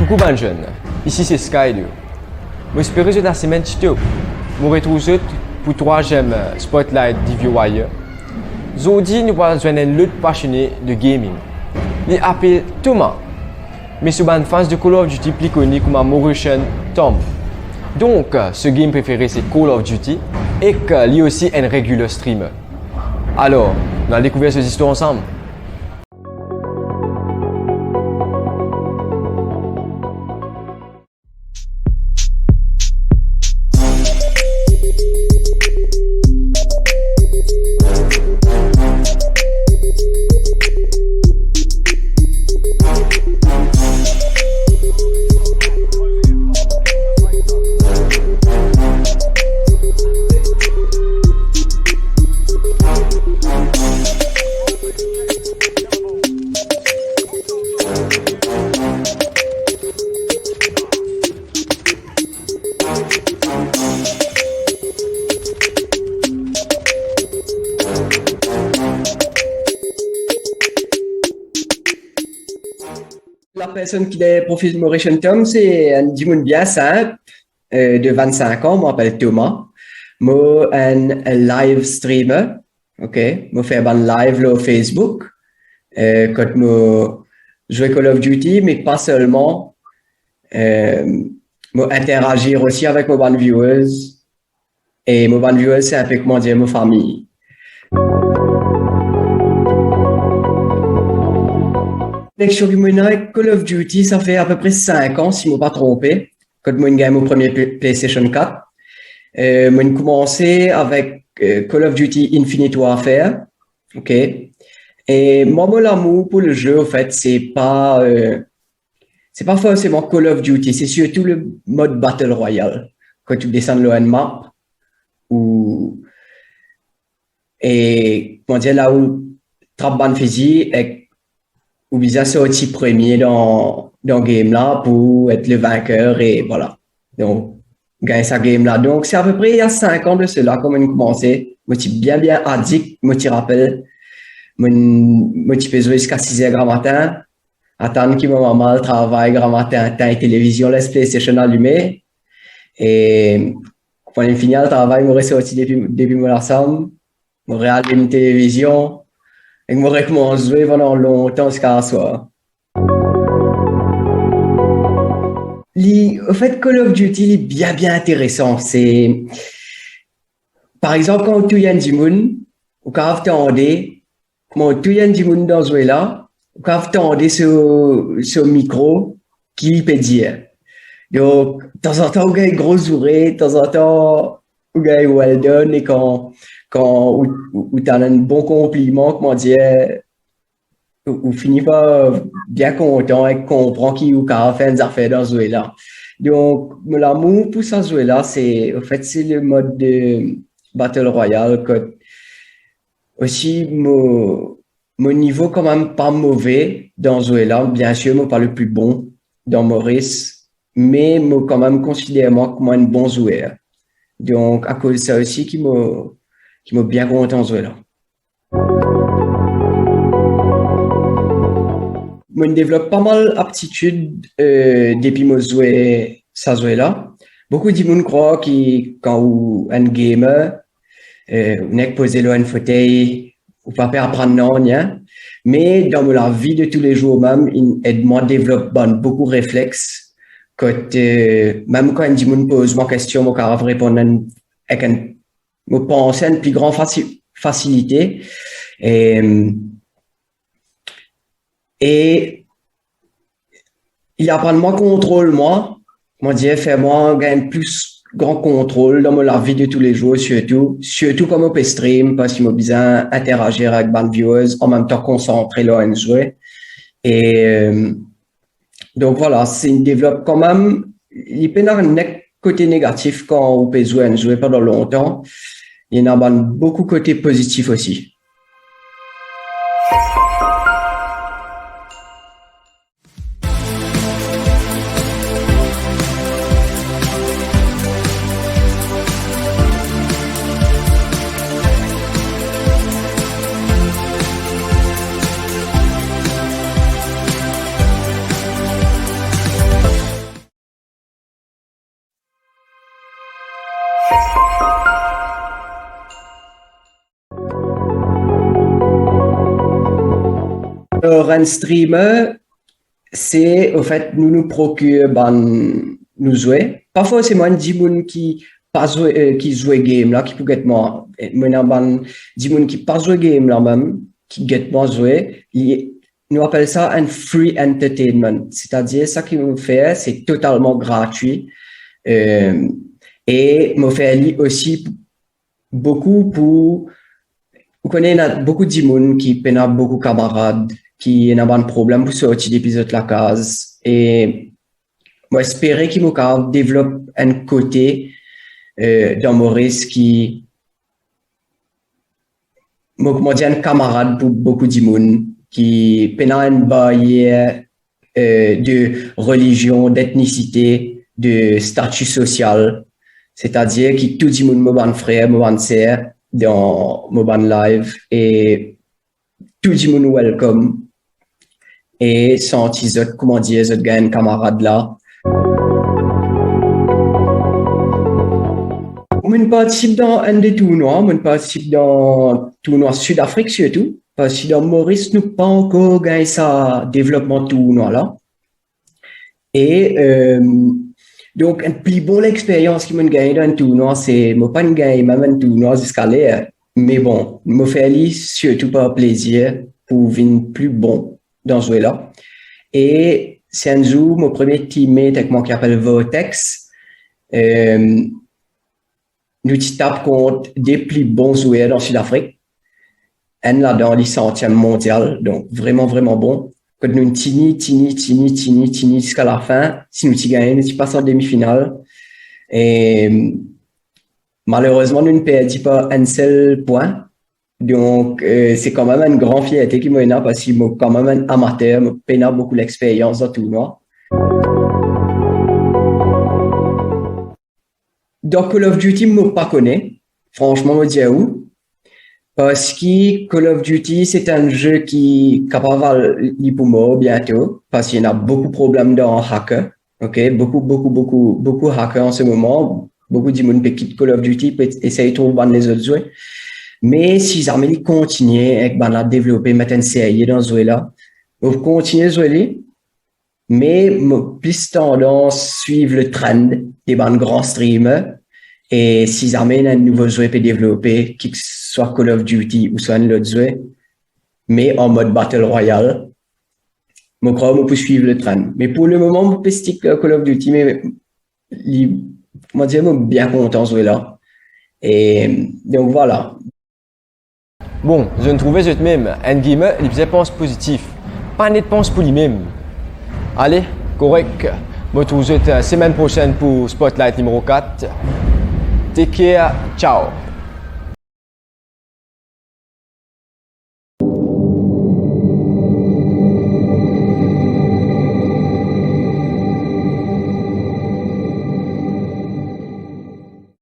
Coucou ban jeune, ici c'est Skydo. Moi j'espère que la semaine tito. Moi retrouve pour troisième Spotlight DVY. Aujourd'hui nous allons joindre un autre passionné de gaming. Il s'appelle Thomas. Mais c'est un fan de Call of Duty plus connu comme Mauritian Tom. Donc ce game préféré c'est Call of Duty et qu'il est aussi un régulier streamer. Alors, on va découvrir ces histoires ensemble. La personne qui est profil de Mauritian Tom, c'est un Dimon bien simple, de 25 ans, moi m'appelle Thomas. Moi, un live streamer, ok. Moi fais un live là, au Facebook, quand moi joue Call of Duty, mais pas seulement. Moi interagir aussi avec mes bonnes viewers. Et mes bonnes viewers, c'est un peu comment dire, ma famille. Sur avec Call of Duty, ça fait à peu près 5 ans, si je ne me pas trompé, quand moi j'ai mon premier PlayStation 4. Moi j'ai commencé avec Call of Duty Infinite Warfare, ok. Et moi mon amour pour le jeu, en fait, c'est pas forcément Call of Duty, c'est surtout le mode Battle Royale. Quand tu descends le map, et comment dire là où trappe ban physique ou bien sorti premier dans game là pour être le vainqueur et voilà. Donc, gagner sa game là. Donc, c'est à peu près il y a 5 ans de cela, comme on a commencé. Moi, je suis bien addict, moi, je rappelle. Moi, je peux jouer jusqu'à 6 heures grand matin. Attendre que ma maman travaille grand matin, temps télévision, laisse PlayStation allumée. Et quand on finit le travail, je reste sorti depuis mon ensemble. Je regarde une télévision. Et je recommence à jouer pendant longtemps jusqu'à soir. En fait, Call of Duty est bien intéressant. C'est, par exemple, quand tu y as un Dimoun, ou quand tu attendais, quand tu y a un Dimoun dans ce jeu-là, ou quand tu attendais sur micro, qui peut dire. Donc, de temps en temps, on gagne gros sourire, de temps en temps, on gagne well done, et quand tu as un bon compliment, comment dire, ou finit pas bien content et comprend qui ou a fait des affaires dans ce jeu-là. Donc, l'amour pour ce jeu-là, c'est le mode de Battle Royale. Aussi, mon niveau quand même pas mauvais dans ce jeu-là. Bien sûr, moi pas le plus bon dans Maurice, mais moi quand même considère moi comme un bon joueur. Donc, à cause de ça aussi qui m'a bien content ce jeu-là. Moi, je développe pas mal d'aptitudes depuis que je joue ça jeu-là. Beaucoup de gens croient que quand un gamer, on est posé là un fauteuil, ou pas apprendre non, rien. Mais dans la vie de tous les jours même, moi développe beaucoup de réflexes. Même quand un gens pose ma question, je peux répondre avec je pense à une plus grande facilité. Et il apprend moins contrôle, moi dire, fait moi gagner plus grand contrôle dans la vie de tous les jours, surtout comme on peut stream, parce qu'il m'a besoin d'interagir avec les viewers, en même temps concentré là à jouer. Et donc voilà, c'est une développe quand même, il peut y avoir un côté négatif quand on peut jouer pendant longtemps. Il y en a beaucoup de côtés positifs aussi. alors un streamer, c'est au fait nous procure nous jouer. Pas forcément des gens qui pas jouer qui jouent game là qui peut être moi. Des gens qui pas jouer game là même qui get moi jouer. Nous appelle ça un free entertainment, c'est-à-dire ça qui nous fait c'est totalement gratuit et me fait aussi beaucoup pour vous connaissez beaucoup de gens qui ont beaucoup de camarades qui ont un problème pour sortir d'épisode de la case et moi j'espère qu'il me développe un côté d'humoriste qui moi dit un camarade pour beaucoup de gens qui ont une barrière de religion, d'ethnicité, de statut social, c'est-à-dire que tout le monde est frère, est sœur dans mon live et tout le monde est welcome et sentir comment dire, je gagne camarade là. On participe dans un des tournois, on participe dans le tournoi Sud-Afrique surtout, parce que dans Maurice, nous pas encore gagné ça développement tournoi là. Et donc, une plus bonne expérience qui m'a gagné dans un tournoi, c'est, moi pas gagné même un tournoi jusqu'à l'air, mais bon, me fait aller surtout par plaisir pour venir plus bon dans ce jeu-là. Et c'est un jour, mon premier teammate avec moi qui s'appelle Vortex, nous tapons contre des plus bons joueurs dans Sud-Afrique. Un là dans les 100e mondial, donc vraiment, vraiment bon. Quand nous tini jusqu'à la fin, si nous gagnons, nous passons en demi-finale. Et malheureusement, nous ne perdons pas un seul point. Donc, c'est quand même une grande fierté qui m'a parce que je suis quand même un amateur, je peine beaucoup l'expérience dans le tournoi. Dans Call of Duty, je ne pas connais. Franchement, je dis où. Parce que Call of Duty, c'est un jeu qui est capable de pour moi bientôt. Parce qu'il y a beaucoup de problèmes dans hacker. OK? Beaucoup de hackers en ce moment. Beaucoup de gens qui quittent Call of Duty pour essayer de trouver les autres jeux. Mais si jamais ils continuent à développer, mettre une série dans ce jeu-là, ils continuent à jouer. Mais plus tendance à suivre le trend des grands streamers. Et si jamais un nouveau jeu peut développer, qu'il soit Call of Duty ou soit un autre jeu, mais en mode Battle Royale, je crois qu'on peut suivre le trend. Mais pour le moment, je peux stick Call of Duty, mais moi, je suis bien content de jouer là. Et donc voilà. Bon, je ne trouvais que même un gamer, il faisait pense positif. Pas net pense pour lui-même. Allez, correct. Je vous retrouve la semaine prochaine pour Spotlight numéro 4. Take care. Ciao.